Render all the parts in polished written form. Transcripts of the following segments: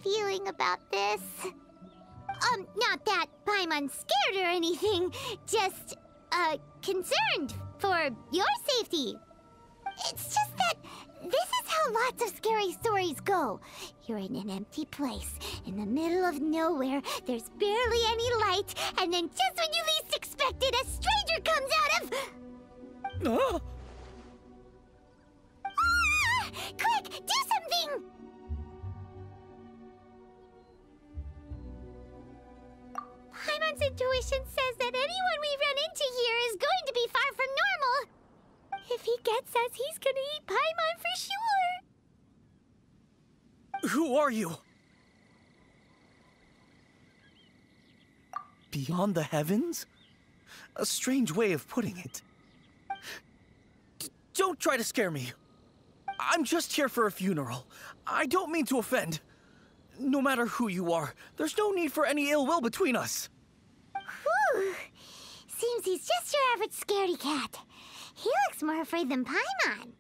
feeling about this. Not that Paimon's scared or anything, just, concerned for your safety. It's just that this is how lots of scary stories go. You're in an empty place, in the middle of nowhere, there's barely any light, and then just when you least expect it, a stranger comes out of... Oh. Ah! Quick, do something! Paimon's intuition says that anyone we run into here is going to be far from normal. If he gets us, he's gonna eat Paimon for sure. Who are you? Beyond the heavens? A strange way of putting it. Don't try to scare me. I'm just here for a funeral. I don't mean to offend. No matter who you are, there's no need for any ill will between us. Whew. Seems he's just your average scaredy cat. He looks more afraid than Paimon.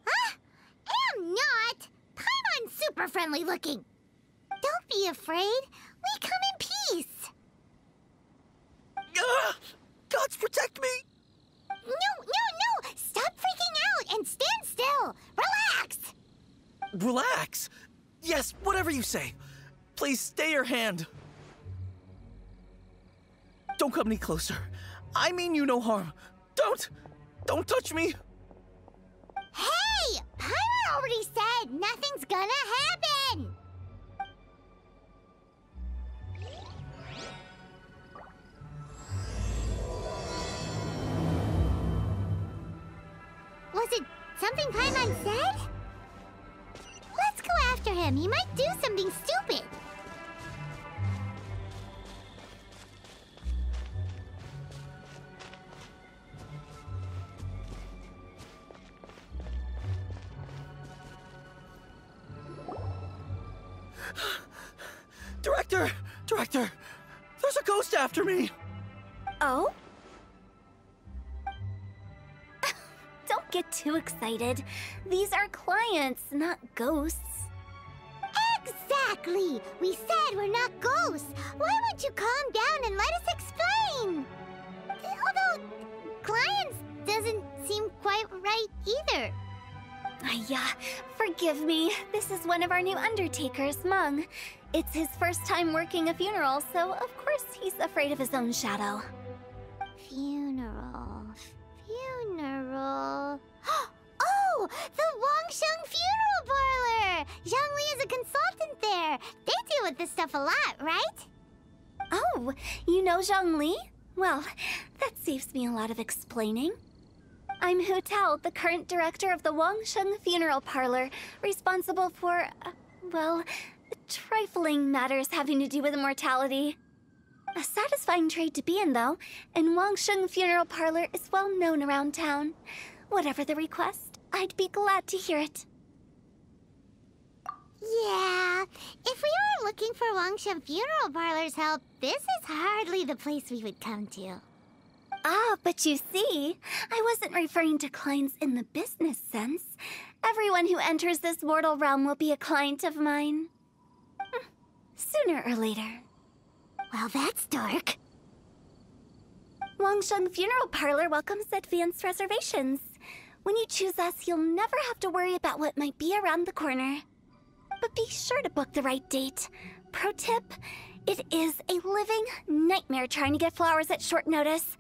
Huh? I'm not! Paimon's super friendly looking. Don't be afraid. We come in peace. Gods protect me! No! Stop freaking out and stand still. Relax. Relax? Yes, whatever you say. Please stay your hand. Don't come any closer. I mean you no harm. Don't touch me. Hey! Paimon already said nothing's gonna happen. Was it something Paimon said? Let's go after him. He might do something stupid. Director! There's a ghost after me! Oh? Don't get too excited. These are clients, not ghosts. Exactly! We said we're not ghosts. Why won't you calm down and let us explain? Although, clients doesn't seem quite right either. Yeah, forgive me. This is one of our new undertakers, Meng. It's his first time working a funeral, so of course he's afraid of his own shadow. Funeral. Oh! The Wangsheng Funeral Parlor! Zhongli is a consultant there. They deal with this stuff a lot, right? Oh, you know Zhongli? Well, that saves me a lot of explaining. I'm Hu-Tao, the current director of the Wangsheng Funeral Parlor, responsible for, well, trifling matters having to do with immortality. A satisfying trade to be in, though, and Wangsheng Funeral Parlor is well known around town. Whatever the request, I'd be glad to hear it. Yeah, if we were looking for Wangsheng Funeral Parlor's help, this is hardly the place we would come to. Ah, but you see, I wasn't referring to clients in the business sense. Everyone who enters this mortal realm will be a client of mine. Sooner or later. Well, that's dark. Wangsheng Funeral Parlor welcomes advanced reservations. When you choose us, you'll never have to worry about what might be around the corner. But be sure to book the right date. Pro tip, it is a living nightmare trying to get flowers at short notice.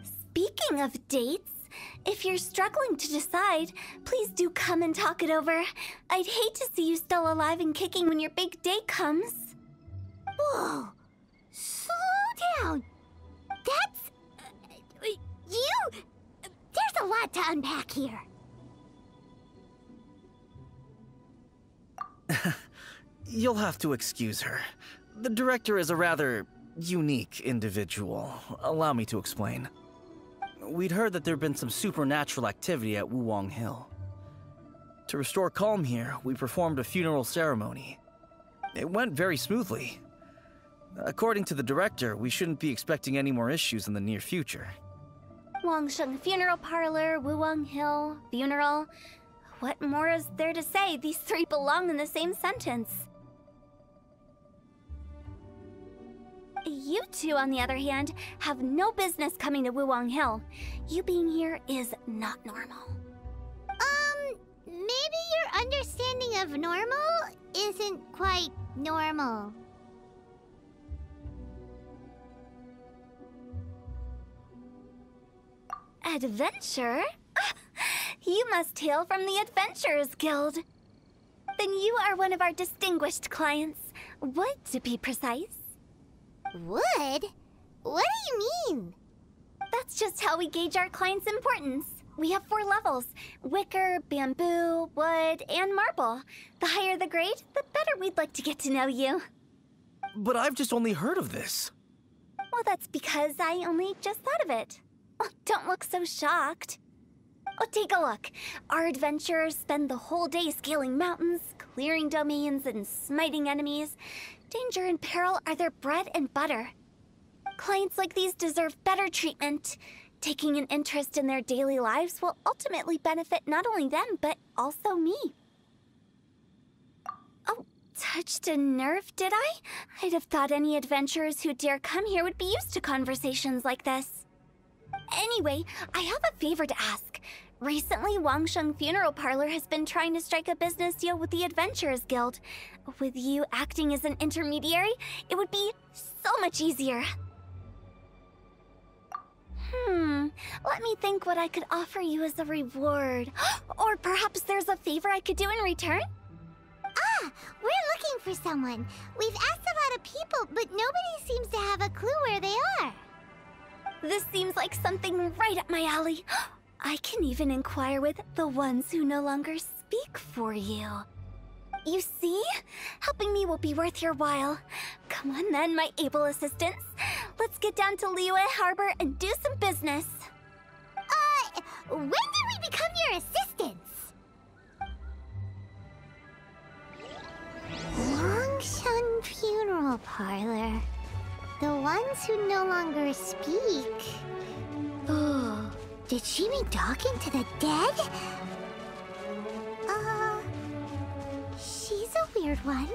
Speaking of dates, if you're struggling to decide, please do come and talk it over. I'd hate to see you still alive and kicking when your big day comes. Whoa! Slow down! That's... you... There's a lot to unpack here. You'll have to excuse her. The director is a rather unique individual. Allow me to explain. We'd heard that there'd been some supernatural activity at Wuwang Hill. To restore calm here, we performed a funeral ceremony. It went very smoothly. According to the director, we shouldn't be expecting any more issues in the near future. Wangsheng Funeral Parlor, Wuwang Hill, funeral. What more is there to say? These three belong in the same sentence. You two, on the other hand, have no business coming to Wuwang Hill. You being here is not normal. Maybe your understanding of normal isn't quite normal. Adventure? You must hail from the Adventurers Guild. Then you are one of our distinguished clients. Wood, to be precise. Wood? What do you mean? That's just how we gauge our clients' importance. We have 4 levels: wicker, bamboo, wood, and marble. The higher the grade, the better we'd like to get to know you. But I've just only heard of this. Well, that's because I only just thought of it. Oh, don't look so shocked. Oh, take a look. Our adventurers spend the whole day scaling mountains, clearing domains, and smiting enemies. Danger and peril are their bread and butter. Clients like these deserve better treatment. Taking an interest in their daily lives will ultimately benefit not only them, but also me. Oh, touched a nerve, did I? I'd have thought any adventurers who dare come here would be used to conversations like this. Anyway, I have a favor to ask. Recently, Wangsheng Funeral Parlor has been trying to strike a business deal with the Adventurers Guild. With you acting as an intermediary, it would be so much easier. Let me think what I could offer you as a reward. Or perhaps there's a favor I could do in return? Ah, we're looking for someone. We've asked a lot of people, but nobody seems to have a clue where they are. This seems like something right up my alley. I can even inquire with the ones who no longer speak for you. You see? Helping me will be worth your while. Come on then, my able assistants. Let's get down to Liyue Harbor and do some business. When did we become your assistants? Wangsheng Funeral Parlor. The ones who no longer speak. Oh, did she mean talking to the dead? She's a weird one.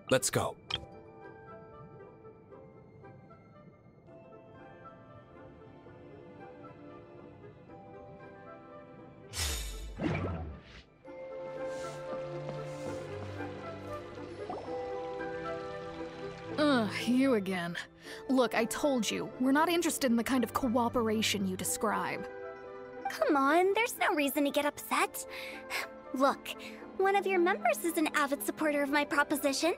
Let's go. You again. Look, I told you, we're not interested in the kind of cooperation you describe. Come on, there's no reason to get upset. Look, one of your members is an avid supporter of my proposition.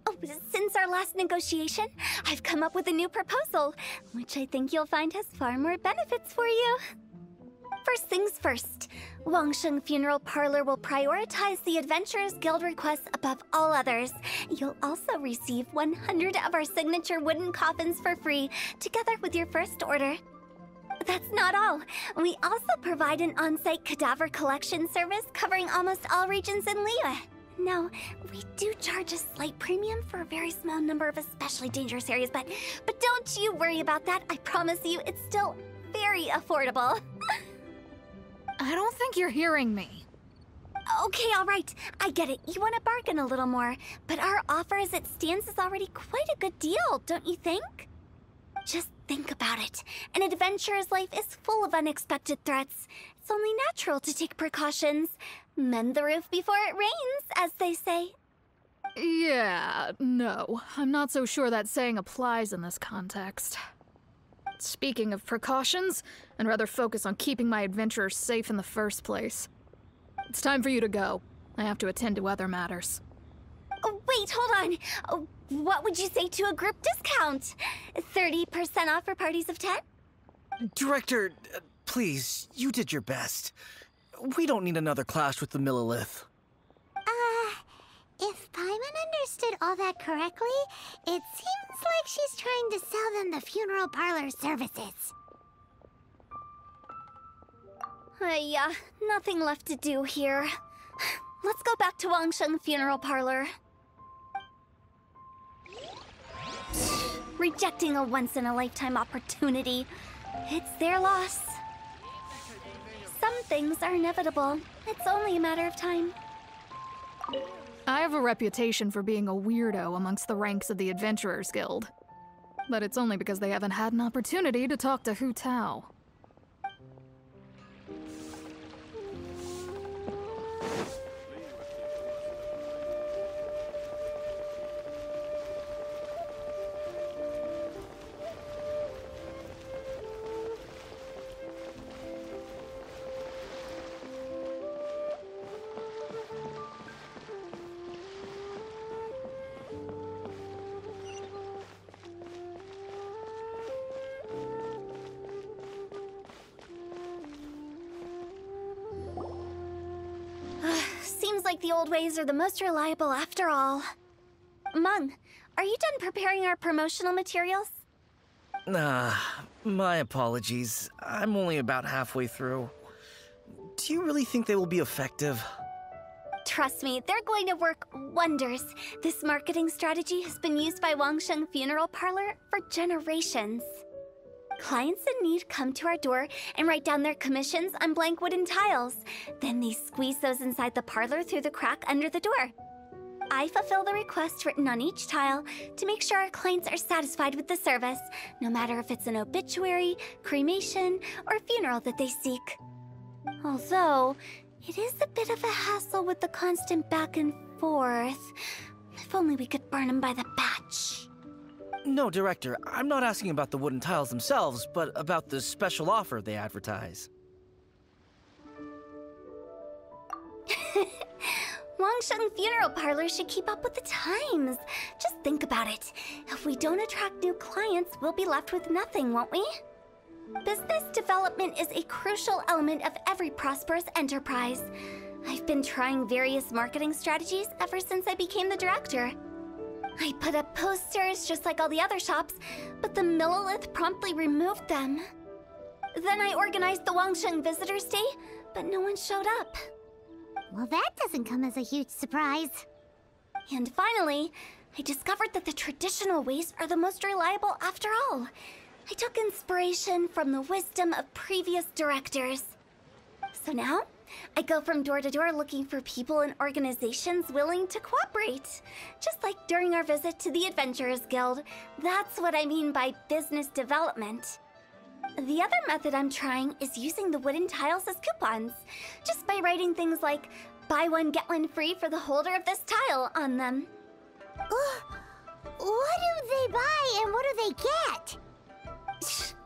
Oh, since our last negotiation, I've come up with a new proposal, which I think you'll find has far more benefits for you. First things first, Wangsheng Funeral Parlor will prioritize the Adventurers Guild requests above all others. You'll also receive 100 of our signature wooden coffins for free, together with your first order. That's not all. We also provide an on-site cadaver collection service covering almost all regions in Liyue. Now, we do charge a slight premium for a very small number of especially dangerous areas, but don't you worry about that. I promise you, it's still very affordable. I don't think you're hearing me. Okay, all right. I get it. You want to bargain a little more, but our offer as it stands is already quite a good deal, don't you think? Just think about it. An adventurer's life is full of unexpected threats. It's only natural to take precautions. Mend the roof before it rains, as they say. Yeah, no. I'm not so sure that saying applies in this context. Speaking of precautions, I'd rather focus on keeping my adventurers safe in the first place. It's time for you to go. I have to attend to other matters. Oh, wait! Wait, hold on. What would you say to a group discount? 30% off for parties of 10? Director, please, you did your best. We don't need another clash with the Millilith. If Paimon understood all that correctly, it seems like she's trying to sell them the funeral parlor services. Yeah, nothing left to do here. Let's go back to Wangsheng Funeral Parlor. Rejecting a once-in-a-lifetime opportunity. It's their loss. Some things are inevitable. It's only a matter of time. I have a reputation for being a weirdo amongst the ranks of the Adventurers Guild. But it's only because they haven't had an opportunity to talk to Hu-Tao. Seems like the old ways are the most reliable after all. Mung, are you done preparing our promotional materials? My apologies. I'm only about halfway through. Do you really think they will be effective? Trust me, they're going to work wonders. This marketing strategy has been used by Wangsheng Funeral Parlor for generations. Clients in need come to our door and write down their commissions on blank wooden tiles. Then they squeeze those inside the parlor through the crack under the door. I fulfill the request written on each tile to make sure our clients are satisfied with the service, no matter if it's an obituary, cremation, or funeral that they seek. Although, it is a bit of a hassle with the constant back and forth. If only we could burn them by the batch. No, Director, I'm not asking about the wooden tiles themselves, but about the special offer they advertise. Wangsheng Funeral Parlor should keep up with the times. Just think about it. If we don't attract new clients, we'll be left with nothing, won't we? Business development is a crucial element of every prosperous enterprise. I've been trying various marketing strategies ever since I became the director. I put up posters just like all the other shops, but the Millilith promptly removed them. Then I organized the Wangsheng Visitors Day, but no one showed up. Well, that doesn't come as a huge surprise. And finally, I discovered that the traditional ways are the most reliable after all. I took inspiration from the wisdom of previous directors. So now, I go from door to door looking for people and organizations willing to cooperate. Just like during our visit to the Adventurers Guild. That's what I mean by business development. The other method I'm trying is using the wooden tiles as coupons. Just by writing things like, buy one, get one free for the holder of this tile on them. What do they buy and what do they get?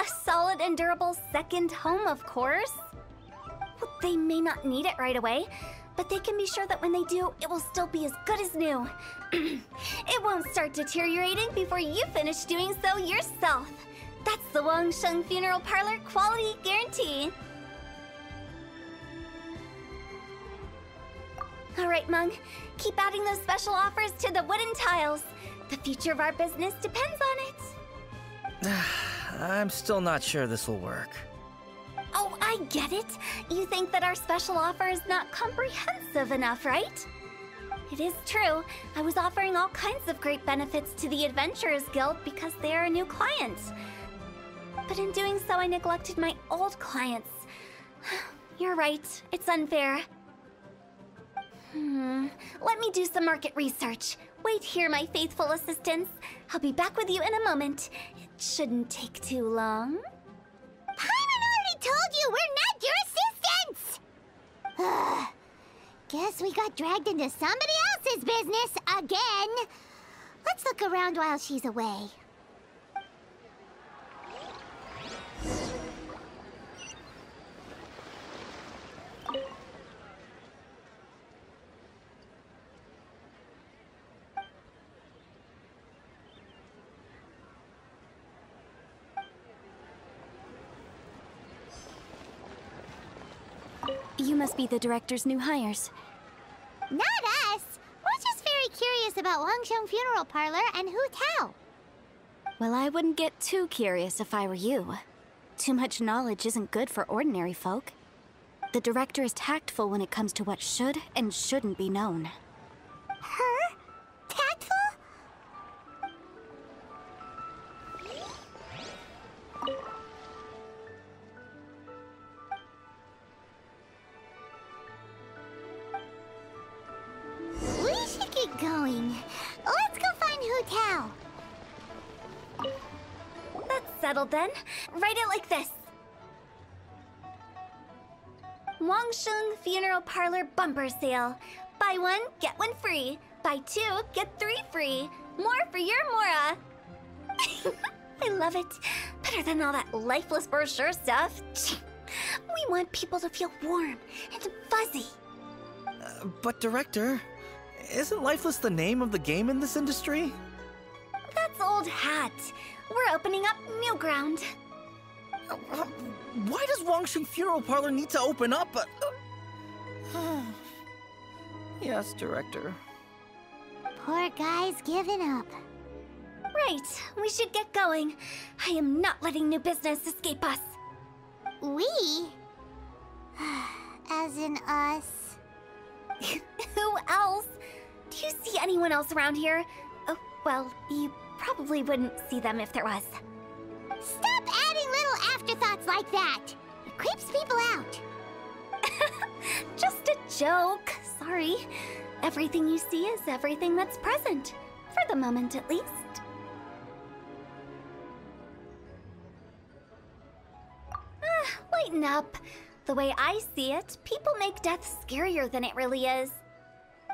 A solid and durable second home, of course. Well, they may not need it right away, but they can be sure that when they do, it will still be as good as new. It won't start deteriorating before you finish doing so yourself. That's the Wangsheng Funeral Parlor quality guarantee. All right, Mung. Keep adding those special offers to the wooden tiles. The future of our business depends on it. I'm still not sure this will work. Oh, I get it. You think that our special offer is not comprehensive enough, right? It is true. I was offering all kinds of great benefits to the Adventurers Guild because they are a new client. But in doing so, I neglected my old clients. You're right. It's unfair. Let me do some market research. Wait here, my faithful assistants. I'll be back with you in a moment. It shouldn't take too long. Paimon already told you we're not your assistants! Guess we got dragged into somebody else's business again. Let's look around while she's away. You must be the director's new hires. Not us. We're just very curious about Wangsheng Funeral Parlor and Hu-Tao. Well, I wouldn't get too curious if I were you. Too much knowledge isn't good for ordinary folk. The director is tactful when it comes to what should and shouldn't be known. Her? Tactful? We should get going. Let's go find Hu-Tao. That's settled then. Write it like this. Wangsheng Funeral Parlor Bumper Sale. Buy one, get one free. Buy two, get three free. More for your Mora. I love it. Better than all that lifeless brochure stuff. We want people to feel warm and fuzzy. But Director, isn't Lifeless the name of the game in this industry? That's old hat. We're opening up new ground. Why does Wangsheng Funeral Parlor need to open up? Yes, Director. Poor guy's given up. Right, we should get going. I am not letting new business escape us. We? As in us. Who else? Do you see anyone else around here? Oh, well, you probably wouldn't see them if there was. Stop adding little afterthoughts like that. It creeps people out. Just a joke. Sorry. Everything you see is everything that's present. For the moment, at least. Lighten up. The way I see it, people make death scarier than it really is.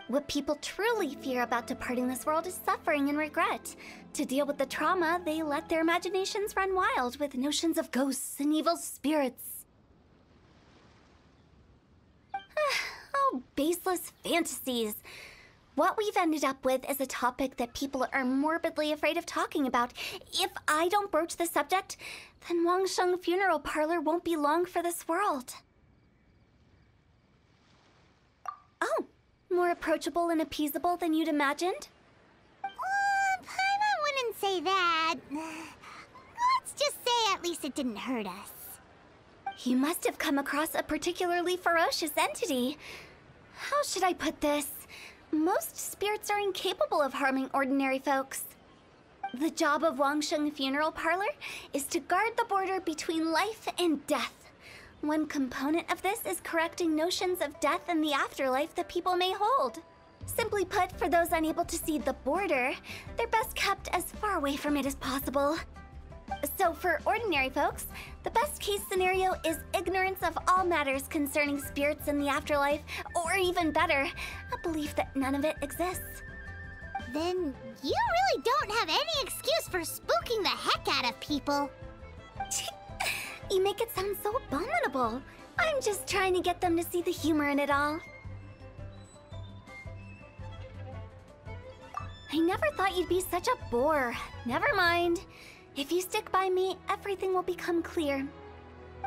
What people truly fear about departing this world is suffering and regret. To deal with the trauma, they let their imaginations run wild with notions of ghosts and evil spirits. Oh, baseless fantasies. What we've ended up with is a topic that people are morbidly afraid of talking about. If I don't broach the subject, then Wangsheng Funeral Parlor won't be long for this world. Oh, more approachable and appeasable than you'd imagined? Paimon wouldn't say that. Let's just say at least it didn't hurt us. You must have come across a particularly ferocious entity. How should I put this? Most spirits are incapable of harming ordinary folks. The job of Wangsheng Funeral Parlor is to guard the border between life and death. One component of this is correcting notions of death and the afterlife that people may hold. Simply put, for those unable to see the border, they're best kept as far away from it as possible. So for ordinary folks, the best case scenario is ignorance of all matters concerning spirits in the afterlife, or even better, a belief that none of it exists. Then you really don't have any excuse for spooking the heck out of people. You make it sound so abominable. I'm just trying to get them to see the humor in it all. I never thought you'd be such a bore. Never mind. If you stick by me, everything will become clear.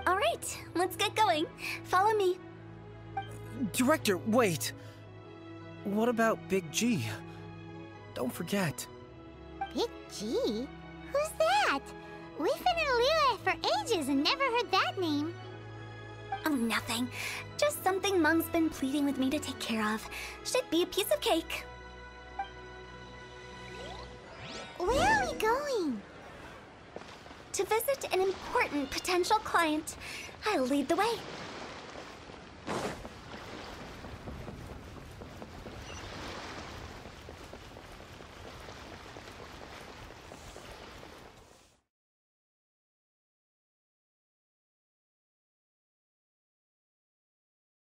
All right, let's get going. Follow me. Director, wait. What about Big G? Don't forget. Big G? Who's that? We've been in Liyue for ages and never heard that name. Oh, nothing. Just something Mung's been pleading with me to take care of. Should be a piece of cake. Where are we going? To visit an important potential client. I'll lead the way.